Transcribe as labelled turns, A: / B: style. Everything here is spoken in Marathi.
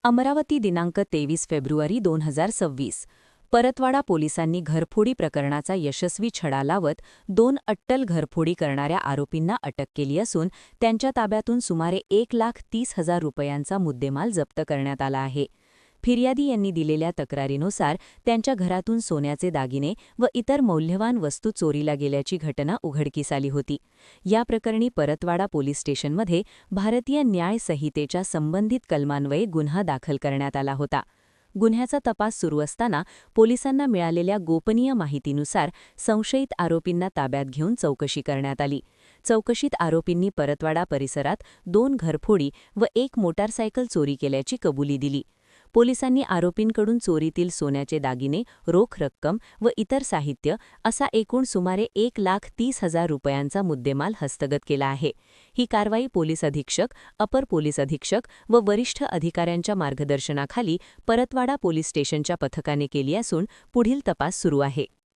A: अमरावती दिनांक 23 फेब्रुवारी 2026. परतवाडा पोलिसांनी घरफोडी प्रकरणाचा यशस्वी छडा लावत 2 अट्टल घरफोडी करणाऱ्या आरोपींना अटक केली असून त्यांच्या ताब्यातून सुमारे 1,30,000 रुपयांचा मुद्देमाल जप्त करण्यात आला आहे. फिर्यादी यांनी दिलेल्या तक्रारीनुसार त्यांच्या घरातून सोन्याचे दागिने व इतर मौल्यवान वस्तू चोरीला गेल्याची घटना उघडकीस आली होती. या प्रकरणी परतवाडा पोलीस स्टेशनमध्ये भारतीय न्याय संहितेच्या संबंधित कलमान्वये गुन्हा दाखल करण्यात आला होता. गुन्ह्याचा तपास सुरू असताना पोलिसांना मिळालेल्या गोपनीय माहितीनुसार संशयित आरोपींना ताब्यात घेऊन चौकशी करण्यात आली. चौकशीत आरोपींनी परतवाडा परिसरात 2 घरफोडी व 1 मोटारसायकल चोरी केल्याची कबुली दिली. पोलिसांनी आरोपींकडून चोरीतील सोन्याचे दागिने, रोख रक्कम व इतर साहित्य असा एकूण सुमारे 1,30,000 रुपयांचा मुद्देमाल हस्तगत केला आहे. ही कारवाई पोलीस अधीक्षक, अपर पोलीस अधीक्षक व वरिष्ठ अधिकाऱ्यांच्या मार्गदर्शनाखाली परतवाडा पोलीस स्टेशनच्या पथकाने केली असून पुढील तपास सुरू आहे.